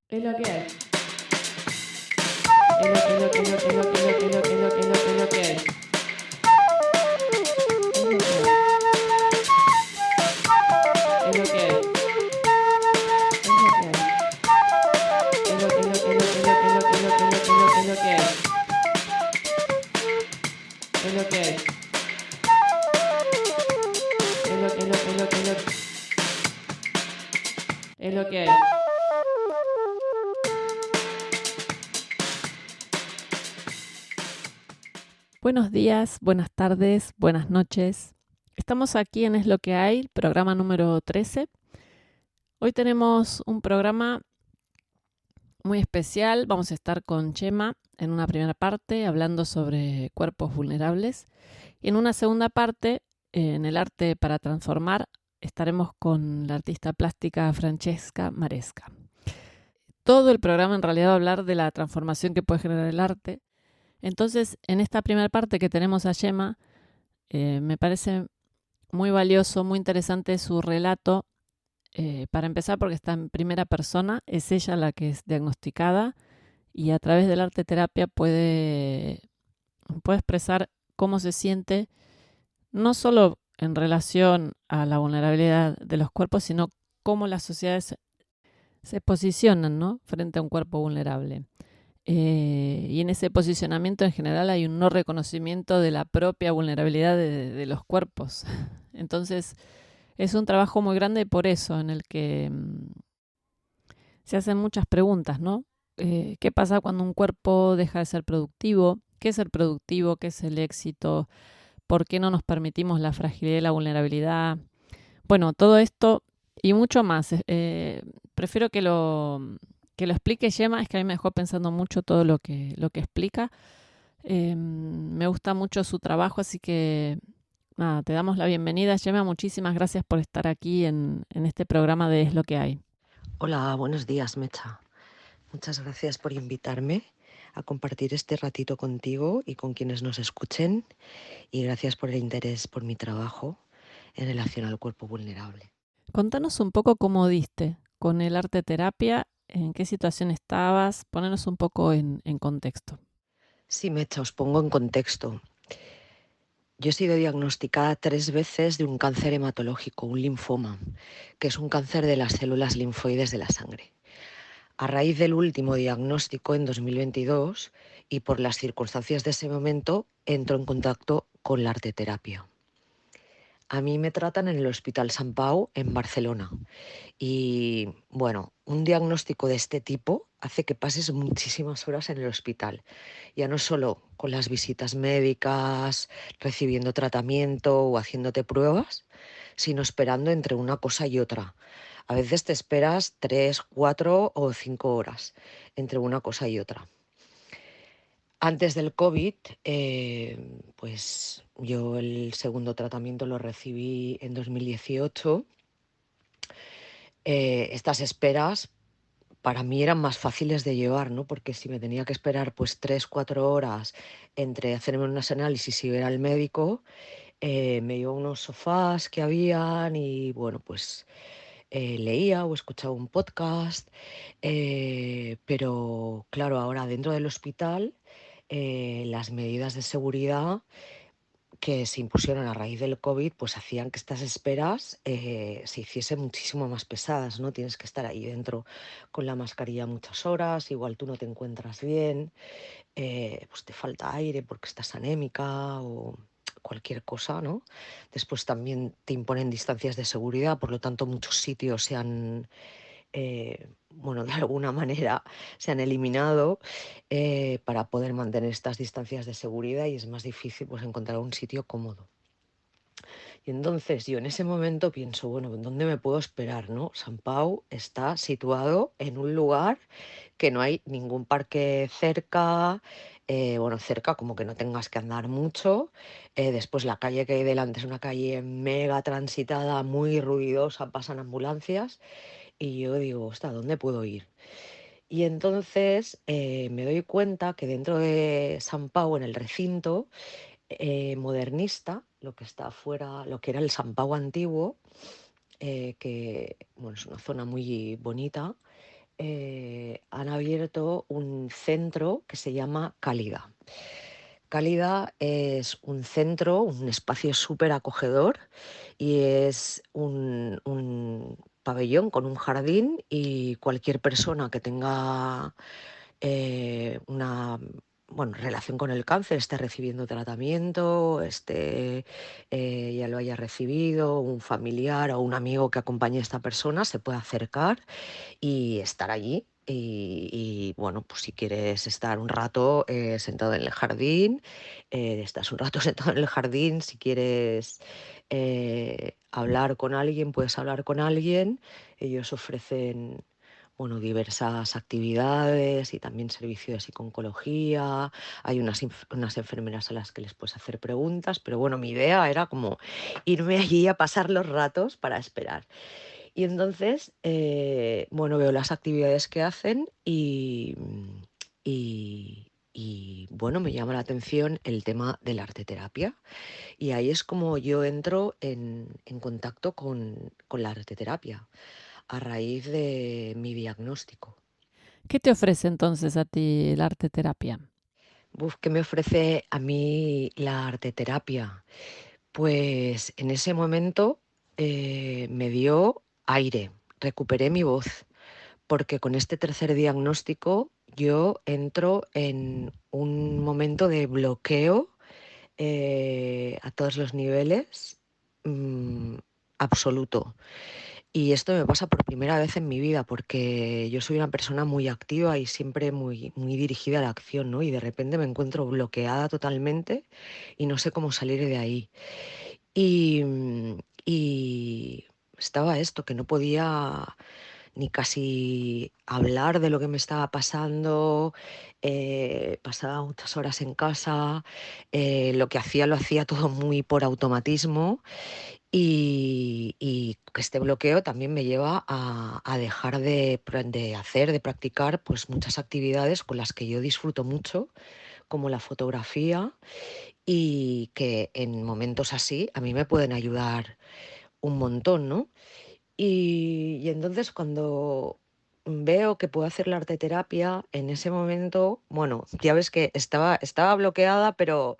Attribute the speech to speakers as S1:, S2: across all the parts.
S1: Es lo que hay. Es lo que hay. Es lo que hay. Es lo que hay. Es lo que hay. Es lo que hay. Es lo que hay. Buenos días, buenas tardes, buenas noches. Estamos aquí en Es lo que hay, programa número 13. Hoy tenemos un programa muy especial. Vamos a estar con Chema en una primera parte hablando sobre cuerpos vulnerables. Y en una segunda parte, en el arte para transformar, estaremos con la artista plástica Francesca Maresca. Todo el programa en realidad va a hablar de la transformación que puede generar el arte. Entonces, en esta primera parte que tenemos a Chema, me parece muy valioso, muy interesante su relato. Para empezar, porque está en primera persona, es ella la que es diagnosticada y a través del arte terapia puede expresar cómo se siente, no solo en relación a la vulnerabilidad de los cuerpos, sino cómo las sociedades se posicionan, ¿no?, frente a un cuerpo vulnerable. Y en ese posicionamiento en general hay un no reconocimiento de la propia vulnerabilidad de los cuerpos. Entonces es un trabajo muy grande por eso, en el que se hacen muchas preguntas, ¿no? ¿Qué pasa cuando un cuerpo deja de ser productivo? ¿Qué es ser productivo? ¿Qué es el éxito? ¿Por qué no nos permitimos la fragilidad y la vulnerabilidad? Bueno, todo esto y mucho más. Prefiero que lo explique Gemma, es que a mí me dejó pensando mucho todo lo que explica. Me gusta mucho su trabajo, así que nada, te damos la bienvenida, Gemma. Muchísimas gracias por estar aquí en este programa de Es lo que hay.
S2: Hola, buenos días, Mecha. Muchas gracias por invitarme a compartir este ratito contigo y con quienes nos escuchen, y gracias por el interés por mi trabajo en relación al cuerpo vulnerable.
S1: Contanos un poco cómo diste con el arte terapia, en qué situación estabas, ponernos un poco en contexto.
S2: Sí, Mecha, os pongo en contexto. Yo he sido diagnosticada 3 veces de un cáncer hematológico, un linfoma, que es un cáncer de las células linfoides de la sangre. A raíz del último diagnóstico en 2022 y por las circunstancias de ese momento, entro en contacto con la arteterapia. A mí me tratan en el Hospital Sant Pau en Barcelona. Y bueno, un diagnóstico de este tipo hace que pases muchísimas horas en el hospital. Ya no solo con las visitas médicas, recibiendo tratamiento o haciéndote pruebas, sino esperando entre una cosa y otra. A veces te esperas 3, 4 o 5 horas entre una cosa y otra. Antes del COVID, pues yo el segundo tratamiento lo recibí en 2018. Estas esperas para mí eran más fáciles de llevar, ¿no? Porque si me tenía que esperar pues 3, 4 horas entre hacerme unos análisis y ver al médico, me iba a unos sofás que habían y bueno, pues leía o escuchaba un podcast, pero claro, ahora dentro del hospital las medidas de seguridad que se impusieron a raíz del COVID, pues hacían que estas esperas se hiciesen muchísimo más pesadas, ¿no? Tienes que estar ahí dentro con la mascarilla muchas horas, igual tú no te encuentras bien, pues te falta aire porque estás anémica o cualquier cosa, ¿no? Después también te imponen distancias de seguridad, por lo tanto muchos sitios se han bueno, de alguna manera se han eliminado para poder mantener estas distancias de seguridad, y es más difícil pues encontrar un sitio cómodo. Y entonces yo en ese momento pienso, bueno, ¿dónde me puedo esperar, no? Sant Pau está situado en un lugar que no hay ningún parque cerca, bueno, cerca como que no tengas que andar mucho. Después la calle que hay delante es una calle mega transitada, muy ruidosa, pasan ambulancias. Y yo digo, ¿hasta dónde puedo ir? Y entonces me doy cuenta que dentro de Sant Pau, en el recinto modernista, lo que está afuera, lo que era el Sant Pau antiguo, que bueno, es una zona muy bonita, han abierto un centro que se llama Cálida. Cálida es un centro, un espacio súper acogedor y es un pabellón con un jardín y cualquier persona que tenga una relación con el cáncer, esté recibiendo tratamiento, ya lo haya recibido, un familiar o un amigo que acompañe a esta persona, se puede acercar y estar allí. Bueno, pues si quieres estar un rato sentado en el jardín, estás un rato sentado en el jardín. Si quieres hablar con alguien, puedes hablar con alguien. Ellos ofrecen, bueno, diversas actividades y también servicio de psiconcología. Hay unas enfermeras a las que les puedes hacer preguntas, pero bueno, mi idea era como irme allí a pasar los ratos para esperar. Y entonces, bueno, veo las actividades que hacen y, bueno, me llama la atención el tema de la arteterapia. Y ahí es como yo entro en contacto con la arteterapia a raíz de mi diagnóstico.
S1: ¿Qué te ofrece entonces a ti la arte terapia?
S2: ¿Qué me ofrece a mí la arteterapia? Pues en ese momento me dio aire, recuperé mi voz, porque con este tercer diagnóstico yo entro en un momento de bloqueo a todos los niveles, mm, absoluto. Y esto me pasa por primera vez en mi vida, porque yo soy una persona muy activa y siempre muy dirigida a la acción, ¿no? Y de repente me encuentro bloqueada totalmente y no sé cómo salir de ahí. Y estaba esto, que no podía ni casi hablar de lo que me estaba pasando, pasaba muchas horas en casa, lo que hacía lo hacía todo muy por automatismo y que este bloqueo también me lleva a dejar de hacer, de practicar pues muchas actividades con las que yo disfruto mucho, como la fotografía y que en momentos así a mí me pueden ayudar un montón, ¿no? Y entonces cuando veo que puedo hacer la arteterapia, en ese momento, bueno, ya ves que estaba bloqueada, pero,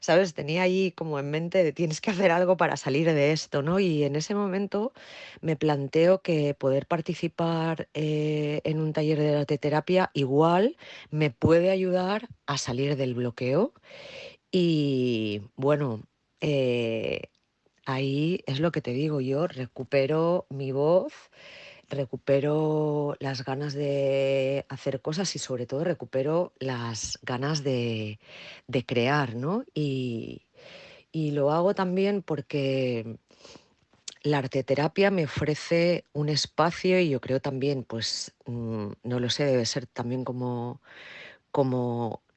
S2: ¿sabes? Tenía ahí como en mente de tienes que hacer algo para salir de esto, ¿no? Y en ese momento me planteo que poder participar en un taller de arteterapia igual me puede ayudar a salir del bloqueo. Y bueno, eh, ahí es lo que te digo, yo recupero mi voz, recupero las ganas de hacer cosas y sobre todo recupero las ganas de crear, ¿no? Y lo hago también porque la arteterapia me ofrece un espacio y yo creo también, pues, no lo sé, debe ser también como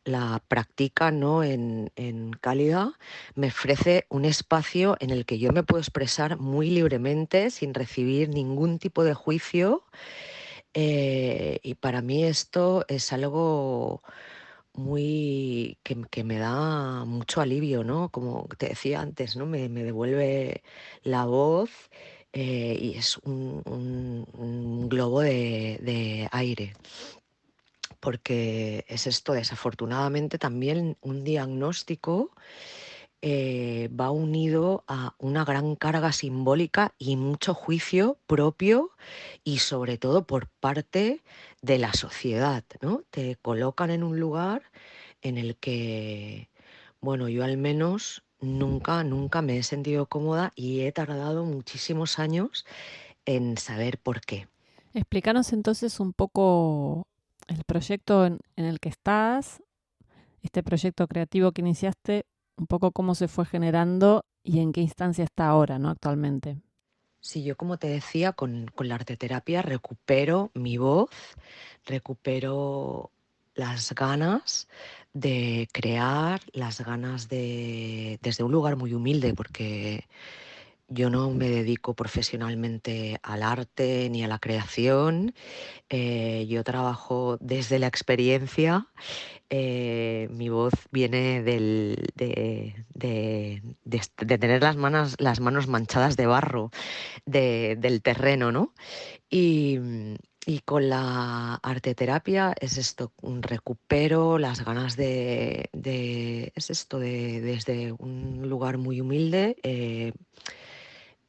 S2: la práctica, ¿no? En Cálida, me ofrece un espacio en el que yo me puedo expresar muy libremente, sin recibir ningún tipo de juicio. Y para mí esto es algo que me da mucho alivio, ¿no? Como te decía antes, ¿no? Me devuelve la voz y es un globo de aire, porque es esto, desafortunadamente también un diagnóstico va unido a una gran carga simbólica y mucho juicio propio y sobre todo por parte de la sociedad, ¿no? Te colocan en un lugar en el que, bueno, yo al menos nunca me he sentido cómoda y he tardado muchísimos años en saber por qué.
S1: Explícanos entonces un poco el proyecto en el que estás, este proyecto creativo que iniciaste, un poco cómo se fue generando y en qué instancia está ahora, ¿no? Actualmente.
S2: Si yo, como te decía, con la arteterapia recupero mi voz, recupero las ganas de crear, las ganas desde un lugar muy humilde, porque yo no me dedico profesionalmente al arte ni a la creación, yo trabajo desde la experiencia. Mi voz viene de tener las manos manchadas de barro del terreno, ¿no? Y, Y con la arteterapia es esto, un recupero las ganas es esto, de desde un lugar muy humilde,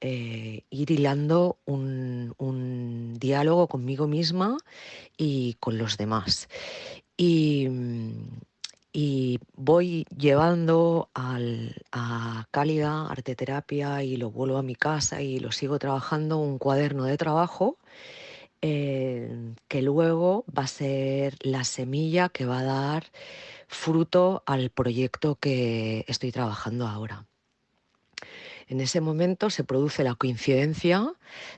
S2: ir hilando un diálogo conmigo misma y con los demás. Y, y voy llevando a Cálida Arteterapia y lo vuelvo a mi casa y lo sigo trabajando, un cuaderno de trabajo que luego va a ser la semilla que va a dar fruto al proyecto que estoy trabajando ahora. En ese momento se produce la coincidencia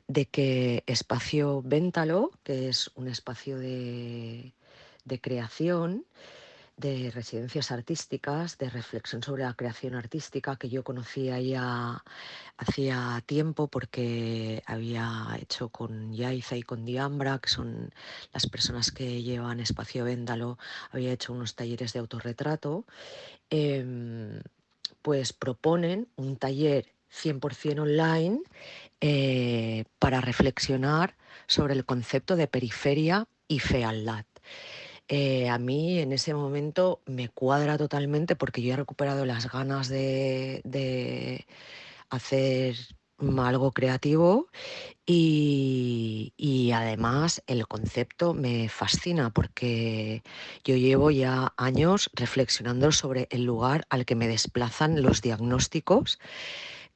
S2: de que Espacio Véntalo, que es un espacio de creación, de residencias artísticas, de reflexión sobre la creación artística, que yo conocía ya hacía tiempo porque había hecho con Yaiza y con Diambra, que son las personas que llevan Espacio Véndalo, había hecho unos talleres de autorretrato, pues proponen un taller 100% online para reflexionar sobre el concepto de periferia y fealdad. A mí en ese momento me cuadra totalmente porque yo he recuperado las ganas de hacer algo creativo y además el concepto me fascina porque yo llevo ya años reflexionando sobre el lugar al que me desplazan los diagnósticos,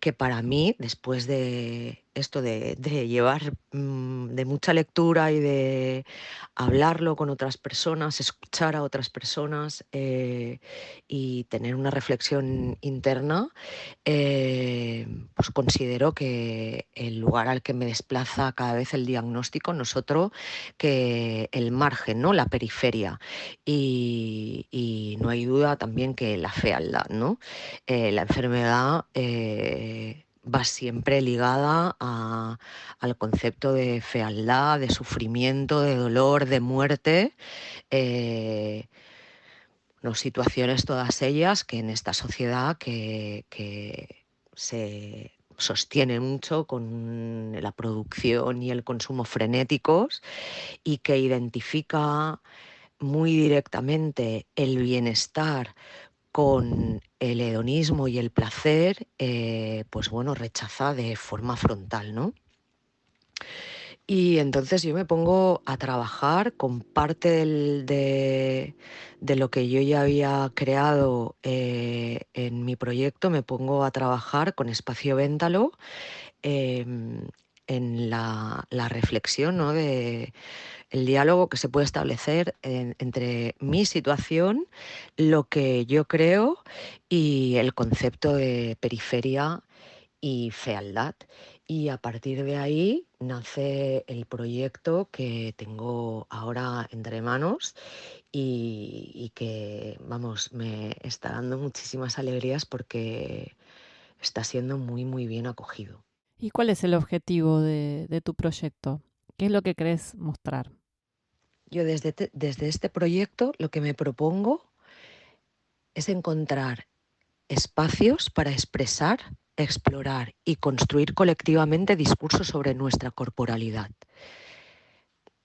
S2: que para mí, después de esto de llevar de mucha lectura y de hablarlo con otras personas, escuchar a otras personas y tener una reflexión interna, pues considero que el lugar al que me desplaza cada vez el diagnóstico no es otro que el margen, ¿no? La periferia. Y no hay duda también que la fealdad, ¿no? La enfermedad va siempre ligada al concepto de fealdad, de sufrimiento, de dolor, de muerte. eh, no, situaciones todas ellas que en esta sociedad que se sostiene mucho con la producción y el consumo frenéticos y que identifica muy directamente el bienestar con el hedonismo y el placer, pues bueno, rechaza de forma frontal, ¿no? Y entonces yo me pongo a trabajar con parte de lo que yo ya había creado en mi proyecto, me pongo a trabajar con Espacio Véntalo en la reflexión, ¿no? De el diálogo que se puede establecer entre mi situación, lo que yo creo y el concepto de periferia y fealdad. Y a partir de ahí nace el proyecto que tengo ahora entre manos y que, vamos, me está dando muchísimas alegrías porque está siendo muy, muy bien acogido.
S1: ¿Y cuál es el objetivo de tu proyecto? ¿Qué es lo que querés mostrar?
S2: Yo desde este proyecto lo que me propongo es encontrar espacios para expresar, explorar y construir colectivamente discursos sobre nuestra corporalidad.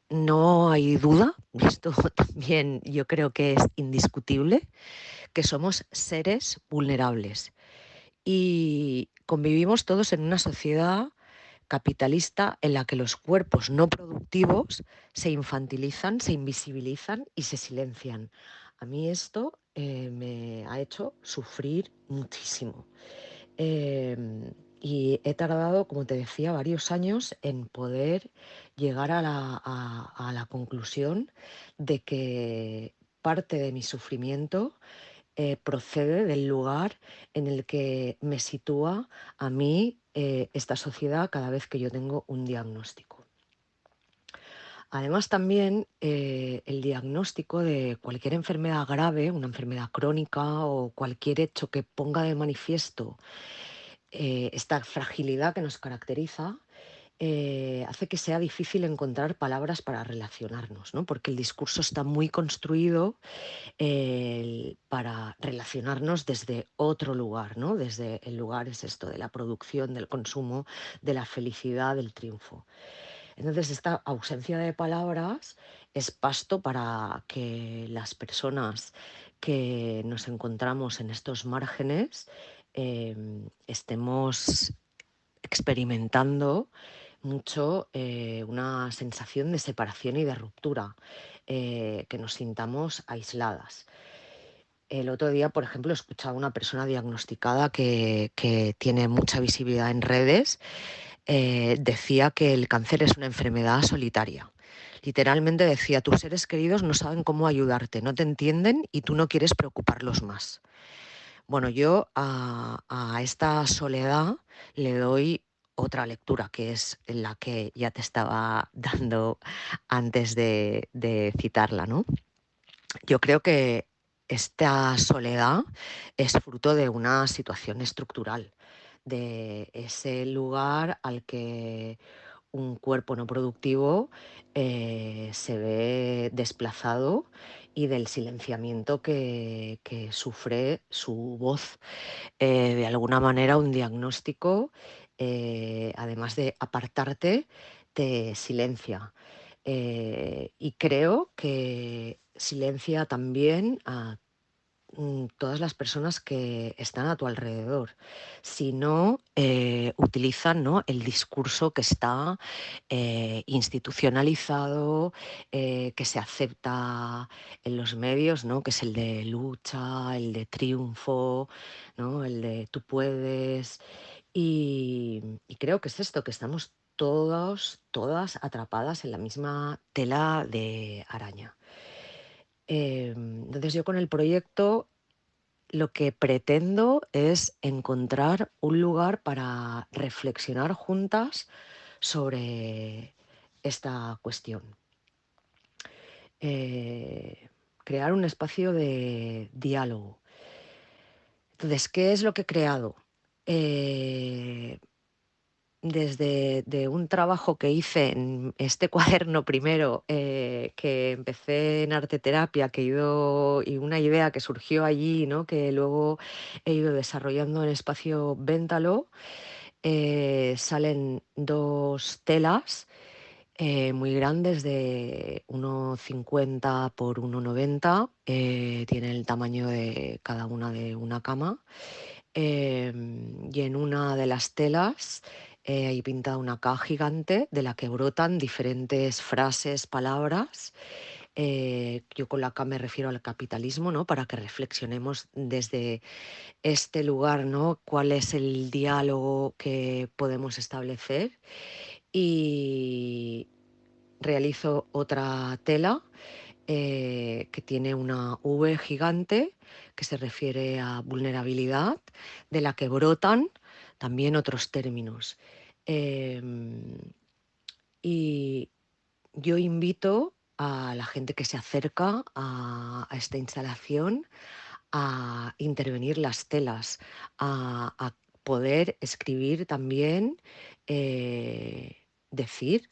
S2: No hay duda, esto también yo creo que es indiscutible, que somos seres vulnerables y convivimos todos en una sociedad capitalista en la que los cuerpos no productivos se infantilizan, se invisibilizan y se silencian. A mí esto me ha hecho sufrir muchísimo. Y he tardado, como te decía, varios años en poder llegar a la conclusión de que parte de mi sufrimiento procede del lugar en el que me sitúa a mí esta sociedad cada vez que yo tengo un diagnóstico. Además, también el diagnóstico de cualquier enfermedad grave, una enfermedad crónica o cualquier hecho que ponga de manifiesto esta fragilidad que nos caracteriza, hace que sea difícil encontrar palabras para relacionarnos, ¿no? Porque el discurso está muy construido para relacionarnos desde otro lugar, ¿no? Desde el lugar es esto de la producción, del consumo, de la felicidad, del triunfo. Entonces, esta ausencia de palabras es pasto para que las personas que nos encontramos en estos márgenes estemos experimentando mucho una sensación de separación y de ruptura, que nos sintamos aisladas. El otro día, por ejemplo, escuchaba a una persona diagnosticada que tiene mucha visibilidad en redes, decía que el cáncer es una enfermedad solitaria. Literalmente decía, tus seres queridos no saben cómo ayudarte, no te entienden y tú no quieres preocuparlos más. Bueno, yo a esta soledad le doy otra lectura, que es la que ya te estaba dando antes de citarla, ¿no? Yo creo que esta soledad es fruto de una situación estructural, de ese lugar al que un cuerpo no productivo se ve desplazado y del silenciamiento que sufre su voz. De alguna manera, un diagnóstico, además de apartarte, te silencia. Y creo que silencia también a todas las personas que están a tu alrededor. Si no utilizan, ¿no?, el discurso que está institucionalizado, que se acepta en los medios, ¿no?, que es el de lucha, el de triunfo, ¿no?, el de tú puedes. Y creo que es esto, que estamos todas atrapadas en la misma tela de araña. Entonces yo con el proyecto lo que pretendo es encontrar un lugar para reflexionar juntas sobre esta cuestión. Eh, Crear un espacio de diálogo. Entonces, ¿qué es lo que he creado? Eh, Desde de un trabajo que hice en este cuaderno primero, que empecé en arte terapia, y una idea que surgió allí, ¿no?, que luego he ido desarrollando en Espacio Véntalo, salen dos telas muy grandes de 1,50 por 1,90, tiene el tamaño de cada una de una cama. Y en una de las telas hay pintada una K gigante de la que brotan diferentes frases, palabras. Yo con la K me refiero al capitalismo, ¿no? Para que reflexionemos desde este lugar, ¿no? ¿Cuál es el diálogo que podemos establecer? Y realizo otra tela que tiene una V gigante que se refiere a vulnerabilidad, de la que brotan también otros términos. Em, y yo invito a la gente que se acerca a esta instalación a intervenir las telas, a poder escribir también, decir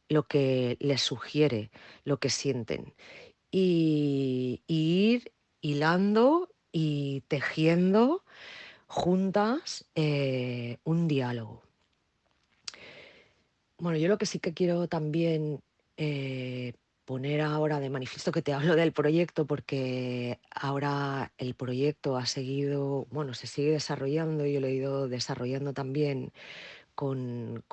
S2: lo que les sugiere, lo que sienten y ir hilando y tejiendo juntas un diálogo. Bueno, yo lo que sí que quiero también poner ahora de manifiesto, que te hablo del proyecto, porque ahora el proyecto ha seguido, bueno, se sigue desarrollando, y yo lo he ido desarrollando también con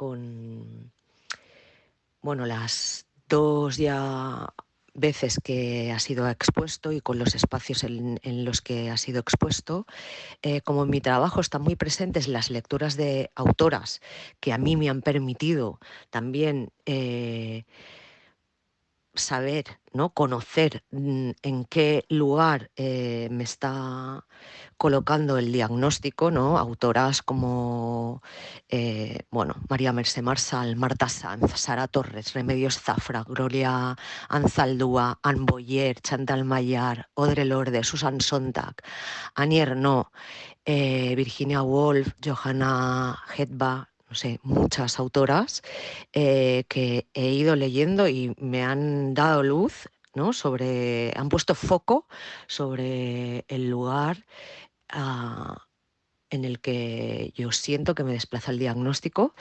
S2: bueno, las dos ya veces que ha sido expuesto y con los espacios en los que ha sido expuesto. Como en mi trabajo están muy presentes las lecturas de autoras que a mí me han permitido también saber, ¿no?, conocer en qué lugar me está colocando el diagnóstico, ¿no? Autoras como bueno, María Mercè Marçal, Marta Sanz, Sara Torres, Remedios Zafra, Gloria Anzaldúa, Anne Boyer, Chantal Mayar, Audre Lorde, Susan Sontag, Annie Ernaux, Virginia Woolf, Johanna Hetba, no sé, muchas autoras que he ido leyendo y me han dado luz, ¿no?, han puesto foco sobre el lugar ah, en el que yo siento que me desplaza el diagnóstico.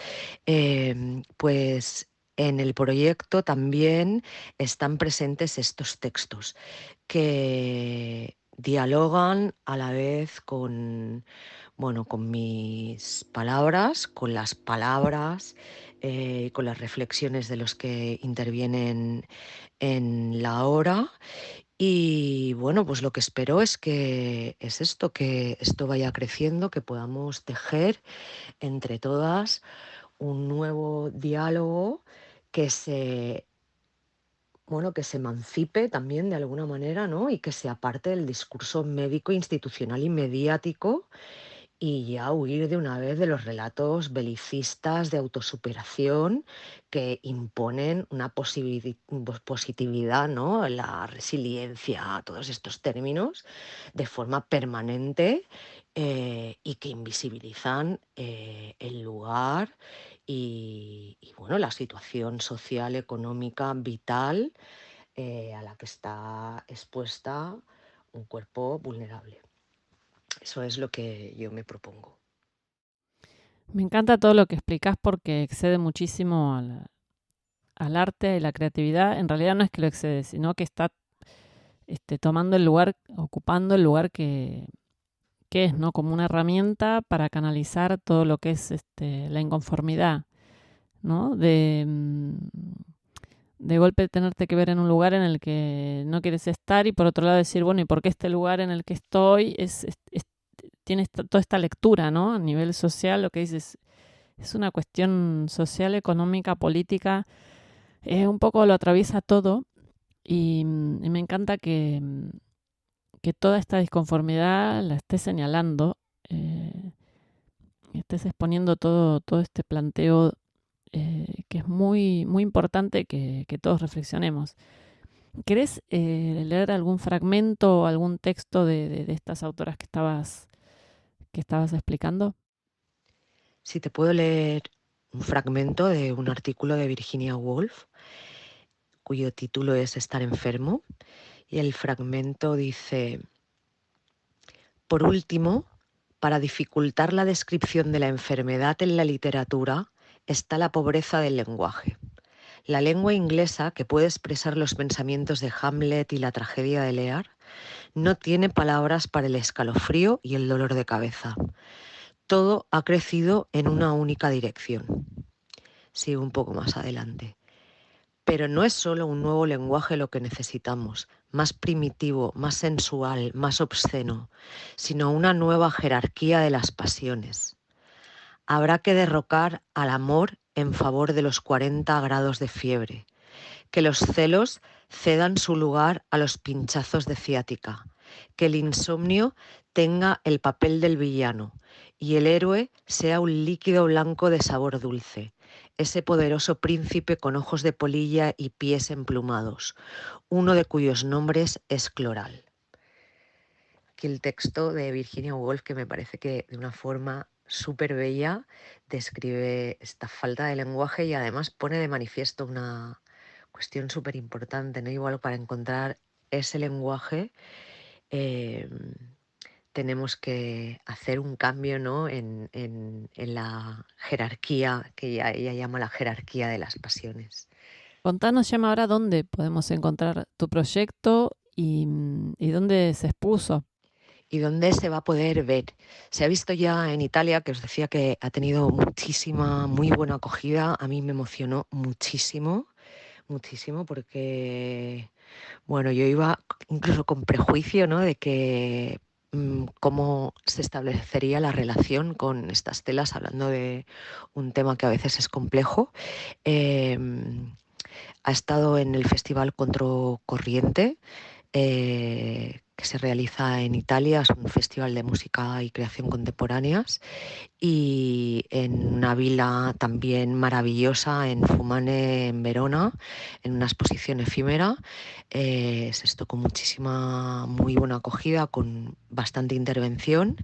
S2: Pues en el proyecto también están presentes estos textos que dialogan a la vez con, bueno, con mis palabras, con las palabras, con las reflexiones de los que intervienen en la obra. Y bueno, pues lo que espero es que esto vaya creciendo, que podamos tejer entre todas un nuevo diálogo que que se emancipe también de alguna manera, ¿no? Y que se aparte del discurso médico, institucional y mediático, y ya huir de una vez de los relatos belicistas de autosuperación que imponen una positividad, ¿no? La resiliencia, todos estos términos, de forma permanente, y que invisibilizan el lugar y, bueno, la situación social, económica, vital, a la que está expuesta un cuerpo vulnerable. Eso es lo que yo me propongo.
S1: Me encanta todo lo que explicás porque excede muchísimo al arte y la creatividad. En realidad no es que lo excede, sino que está tomando el lugar, ocupando el lugar que es, ¿no? Como una herramienta para canalizar todo lo que es la inconformidad, ¿no? De golpe tenerte que ver en un lugar en el que no quieres estar y por otro lado decir, bueno, ¿y por qué este lugar en el que estoy tiene toda esta lectura, ¿no? A nivel social, lo que dices es una cuestión social, económica, política, un poco lo atraviesa todo y me encanta que toda esta disconformidad la estés señalando, estés exponiendo todo este planteo que es muy, muy importante que todos reflexionemos. ¿Querés leer algún fragmento o algún texto de estas autoras que estabas explicando?
S2: Si te puedo leer un fragmento de un artículo de Virginia Woolf, cuyo título es Estar enfermo, y el fragmento dice: por último, para dificultar la descripción de la enfermedad en la literatura está la pobreza del lenguaje. La lengua inglesa, que puede expresar los pensamientos de Hamlet y la tragedia de Lear, no tiene palabras para el escalofrío y el dolor de cabeza. Todo ha crecido en una única dirección. Sigo un poco más adelante. Pero no es solo un nuevo lenguaje lo que necesitamos, más primitivo, más sensual, más obsceno, sino una nueva jerarquía de las pasiones. Habrá que derrocar al amor en favor de los 40 grados de fiebre, que los celos cedan su lugar a los pinchazos de ciática, que el insomnio tenga el papel del villano y el héroe sea un líquido blanco de sabor dulce, ese poderoso príncipe con ojos de polilla y pies emplumados, uno de cuyos nombres es Cloral. Aquí el texto de Virginia Woolf, que me parece que de una forma súper bella describe esta falta de lenguaje y además pone de manifiesto una cuestión súper importante, ¿no? Igual para encontrar ese lenguaje eh, tenemos que hacer un cambio, ¿no? en la jerarquía, que ella llama la jerarquía de las pasiones.
S1: Contanos, Gemma, ahora dónde podemos encontrar tu proyecto y dónde se expuso.
S2: ¿Y dónde se va a poder ver? Se ha visto ya en Italia, que os decía que ha tenido muchísima, muy buena acogida. A mí me emocionó muchísimo, muchísimo, porque, bueno, yo iba incluso con prejuicio, ¿no? De que cómo se establecería la relación con estas telas, hablando de un tema que a veces es complejo. Ha estado en el Festival Contracorriente, que se realiza en Italia, es un festival de música y creación contemporáneas, y en una vila también maravillosa en Fumane, en Verona, en una exposición efímera. Es esto con muchísima, muy buena acogida, con bastante intervención.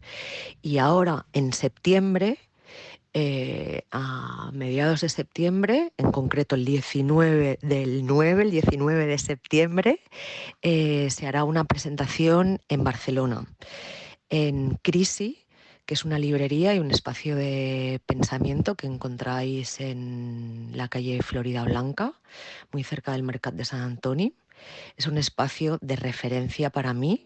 S2: Y ahora, en septiembre, a mediados de septiembre, en concreto el 19 del 9, el 19 de septiembre, se hará una presentación en Barcelona, en Crisi, que es una librería y un espacio de pensamiento que encontráis en la calle Florida Blanca, muy cerca del Mercat de Sant Antoni. Es un espacio de referencia para mí,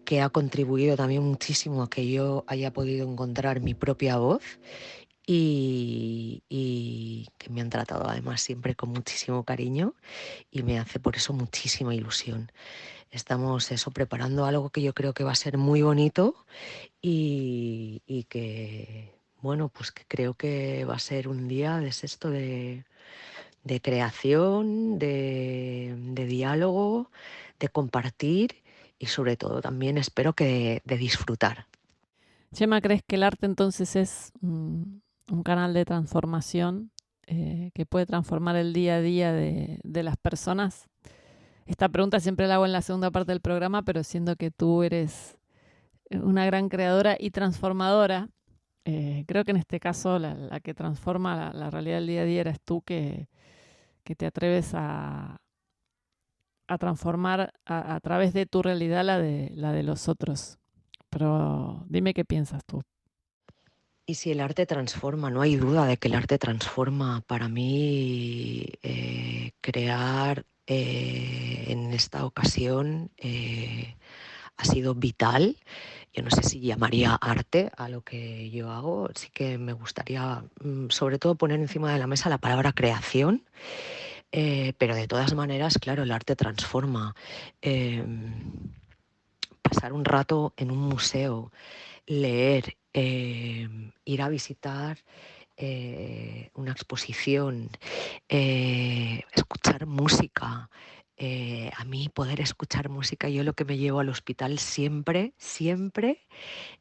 S2: que ha contribuido también muchísimo a que yo haya podido encontrar mi propia voz y que me han tratado además siempre con muchísimo cariño y me hace por eso muchísima ilusión. Estamos preparando algo que yo creo que va a ser muy bonito y que, bueno, pues que creo que va a ser un día de sexto de creación, de diálogo, de compartir y sobre todo también espero que de disfrutar.
S1: Chema, ¿crees que el arte entonces es un canal de transformación que puede transformar el día a día de las personas? Esta pregunta siempre la hago en la segunda parte del programa, pero siendo que tú eres una gran creadora y transformadora, creo que en este caso la que transforma la realidad del día a día eres tú, que te atreves a transformar a través de tu realidad la de los otros. Pero dime qué piensas tú.
S2: Y si el arte transforma, no hay duda de que el arte transforma. Para mí, crear en esta ocasión ha sido vital. Yo no sé si llamaría arte a lo que yo hago. Sí que me gustaría, sobre todo, poner encima de la mesa la palabra creación. Pero de todas maneras, claro, el arte transforma. Pasar un rato en un museo, leer, ir a visitar una exposición, escuchar música. A mí poder escuchar música, yo lo que me llevo al hospital siempre, siempre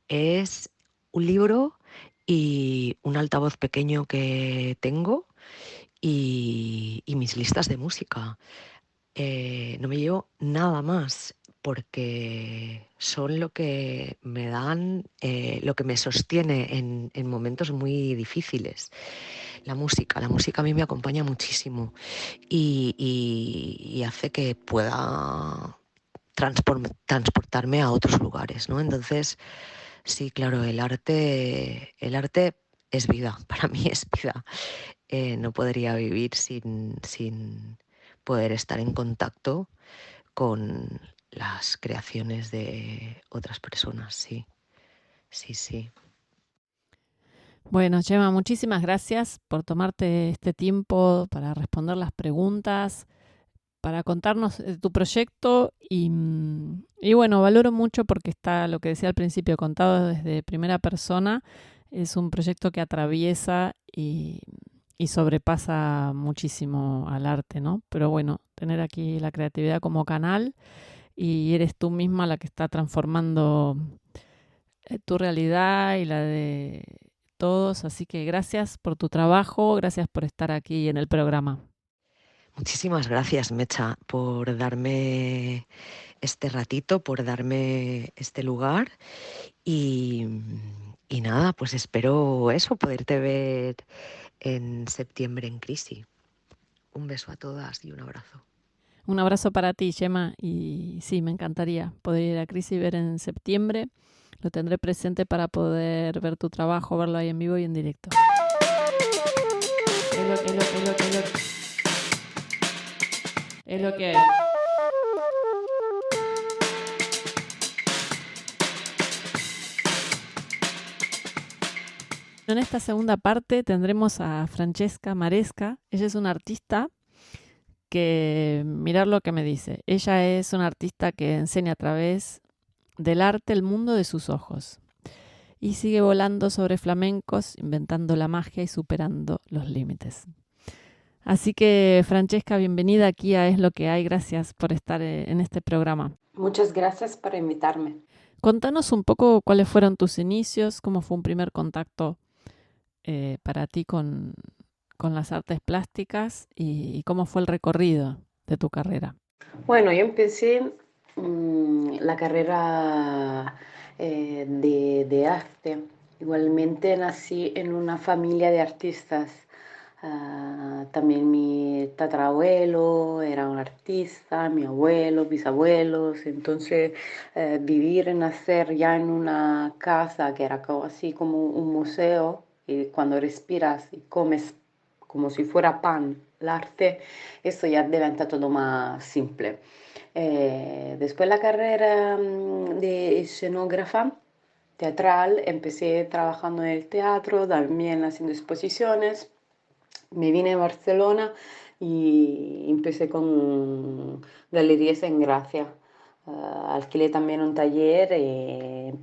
S2: es un libro y un altavoz pequeño que tengo y mis listas de música. No me llevo nada más porque son lo que me dan, lo que me sostiene en momentos muy difíciles. La música a mí me acompaña muchísimo y hace que pueda transportarme a otros lugares, ¿no? Entonces, sí, claro, el arte es vida, para mí es vida. No podría vivir sin poder estar en contacto con las creaciones de otras personas, sí, sí, sí.
S1: Bueno, Chema, muchísimas gracias por tomarte este tiempo para responder las preguntas, para contarnos de tu proyecto y bueno, valoro mucho porque está, lo que decía al principio, contado desde primera persona. Es un proyecto que atraviesa y sobrepasa muchísimo al arte, ¿no? Pero bueno, tener aquí la creatividad como canal y eres tú misma la que está transformando tu realidad y la de todos. Así que gracias por tu trabajo, gracias por estar aquí en el programa.
S2: Muchísimas gracias, Mecha, por darme este ratito, por darme este lugar y, y nada, pues espero eso, poderte ver en septiembre en Crisis. Un beso a todas y un abrazo.
S1: Un abrazo para ti, Gemma, y sí, me encantaría poder ir a Cris y ver en septiembre. Lo tendré presente para poder ver tu trabajo, verlo ahí en vivo y en directo. Es lo que hay. En esta segunda parte tendremos a Francesca Maresca. Ella es una artista que, mirar lo que me dice, ella es una artista que enseña a través del arte el mundo de sus ojos y sigue volando sobre flamencos, inventando la magia y superando los límites. Así que, Francesca, bienvenida aquí a Es lo que hay. Gracias por estar en este programa.
S3: Muchas gracias por invitarme.
S1: Contanos un poco cuáles fueron tus inicios, cómo fue un primer contacto para ti con las artes plásticas y cómo fue el recorrido de tu carrera.
S3: Bueno, yo empecé la carrera de arte. Igualmente nací en una familia de artistas. también mi tatarabuelo era un artista, mi abuelo, bisabuelos, entonces vivir y nacer ya en una casa que era así como un museo, y cuando respiras y comes como si fuera pan l'arte, eso ya diventa todo más simple. Después la carrera de escenógrafa teatral, empecé trabajando en el teatro, también haciendo exposiciones. Me vine a Barcelona y empecé con Galerías en Gracia. Alquilé también un taller.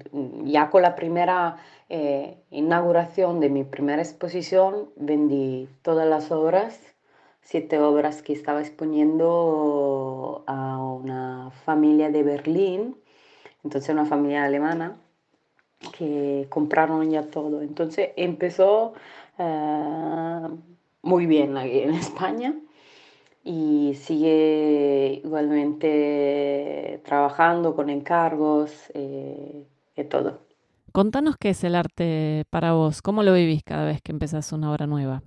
S3: Ya con la primera inauguración de mi primera exposición vendí todas las obras, 7 obras que estaba exponiendo a una familia de Berlín, entonces una familia alemana que compraron ya todo. Entonces empezó eh, muy bien aquí en España y sigue igualmente trabajando con encargos y todo.
S1: Contanos qué es el arte para vos, cómo lo vivís cada vez que empezás una obra nueva.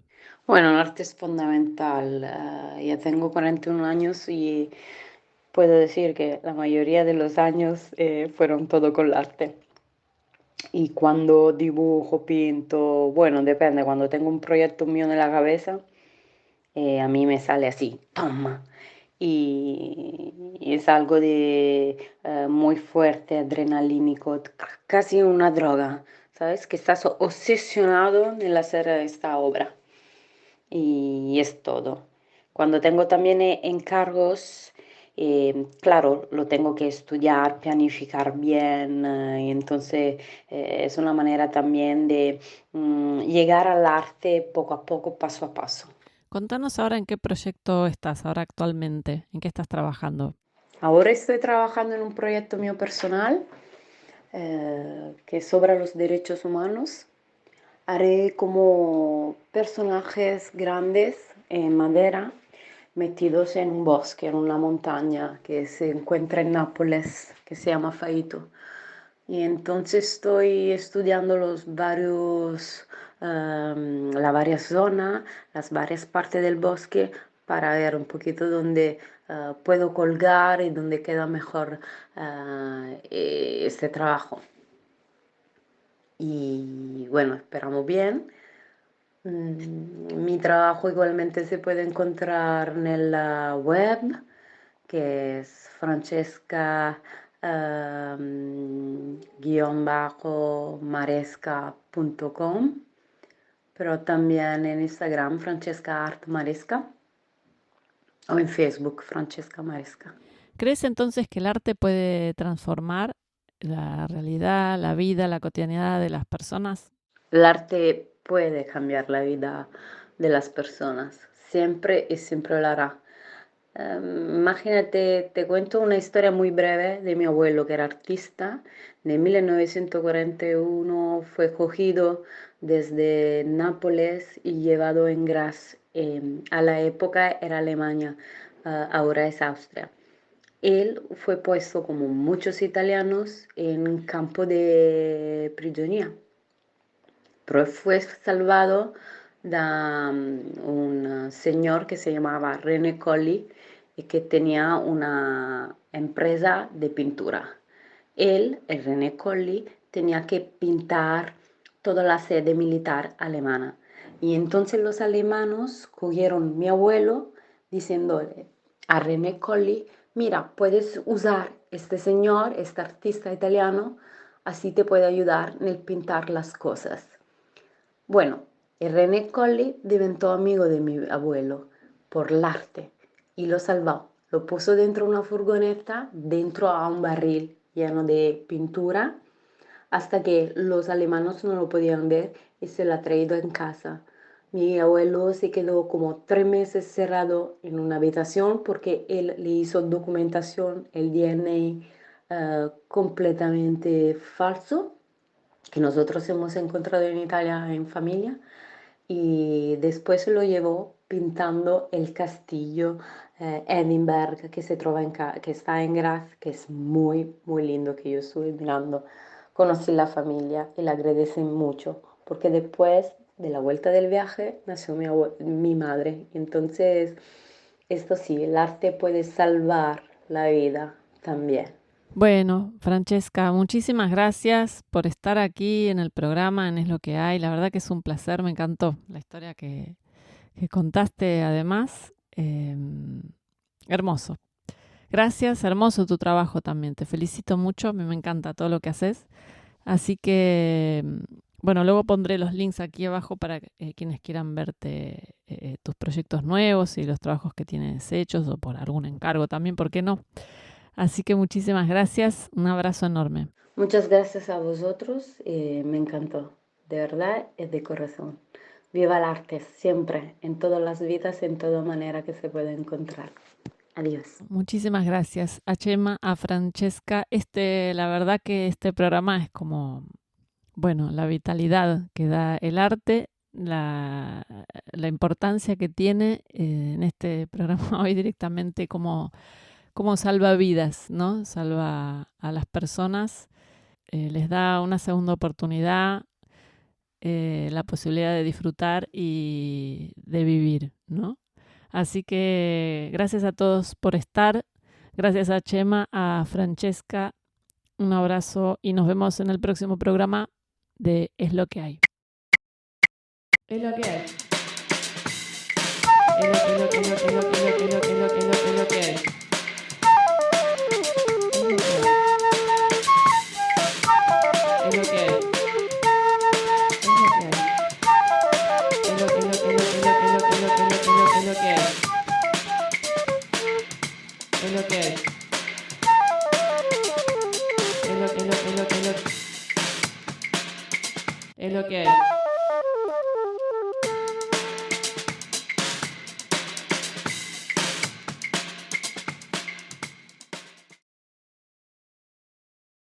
S3: Bueno, el arte es fundamental. Ya tengo 41 años y puedo decir que la mayoría de los años fueron todo con el arte. Y cuando dibujo, pinto, bueno, depende, cuando tengo un proyecto mío en la cabeza, a mí me sale así, toma. Y es algo de muy fuerte, adrenalínico, casi una droga, ¿sabes? Que estás obsesionado en hacer esta obra. Y es todo. Cuando tengo también encargos, claro, lo tengo que estudiar, planificar bien, y entonces es una manera también de llegar al arte poco a poco, paso a paso.
S1: Contanos ahora en qué proyecto estás, ahora actualmente, en qué estás trabajando.
S3: Ahora estoy trabajando en un proyecto mío personal que es sobre los derechos humanos. Haré como personajes grandes en madera metidos en un bosque, en una montaña que se encuentra en Nápoles, que se llama Faito. Y entonces estoy estudiando las varias zonas, las varias partes del bosque para ver un poquito dónde puedo colgar y dónde queda mejor este trabajo. Y bueno, esperamos bien. Mi trabajo igualmente se puede encontrar en la web, que es francesca-maresca.com, pero también en Instagram, Francesca Art Maresca, o en Facebook, Francesca Maresca.
S1: ¿Crees entonces que el arte puede transformar la realidad, la vida, la cotidianidad de las personas?
S3: El arte puede cambiar la vida de las personas, siempre y siempre lo hará. Imagínate, te cuento una historia muy breve de mi abuelo, que era artista. En 1941 fue cogido desde Nápoles y llevado en Graz. A la época era Alemania, ahora es Austria. Él fue puesto, como muchos italianos, en campo de prigionia, pero fue salvado de un señor que se llamaba René Colli y que tenía una empresa de pintura. Él, el René Colli, tenía que pintar toda la sede militar alemana. Y entonces los alemanes cogieron a mi abuelo diciéndole a René Colli, mira, puedes usar este señor, este artista italiano, así te puede ayudar en pintar las cosas. Bueno, el René Colli diventó amigo de mi abuelo por el arte y lo salvó. Lo puso dentro de una furgoneta, dentro a un barril lleno de pintura, hasta que los alemanes no lo podían ver y se lo ha traído en casa. Mi abuelo se quedó como 3 meses cerrado en una habitación porque él le hizo documentación, el DNA completamente falso que nosotros hemos encontrado en Italia en familia, y después lo llevó pintando el castillo Edinburgh que se trova que está en Graz, que es muy, muy lindo, que yo estuve mirando. Conocí la familia y le agradecen mucho, porque después de la vuelta del viaje, nació mi madre. Entonces, esto sí, el arte puede salvar la vida también.
S1: Bueno, Francesca, muchísimas gracias por estar aquí en el programa, en Es lo que hay. La verdad que es un placer, me encantó la historia que contaste además. Hermoso. Gracias, hermoso tu trabajo también. Te felicito mucho, a mí me encanta todo lo que haces. Así que, bueno, luego pondré los links aquí abajo para quienes quieran verte tus proyectos nuevos y los trabajos que tienes hechos o por algún encargo también, ¿por qué no? Así que muchísimas gracias, un abrazo enorme.
S3: Muchas gracias a vosotros, me encantó, de verdad, es de corazón. Viva el arte, siempre, en todas las vidas, en toda manera que se pueda encontrar. Adiós.
S1: Muchísimas gracias a Chema, a Francesca. La verdad que este programa es como, bueno, la vitalidad que da el arte, la importancia que tiene en este programa hoy directamente como salva vidas, ¿no? Salva a las personas, les da una segunda oportunidad, la posibilidad de disfrutar y de vivir, ¿no? Así que gracias a todos por estar. Gracias a Chema, a Francesca. Un abrazo y nos vemos en el próximo programa de Es lo que hay. Es lo que hay. Es lo que hay. Es lo que hay. Es lo que hay. Es lo que hay.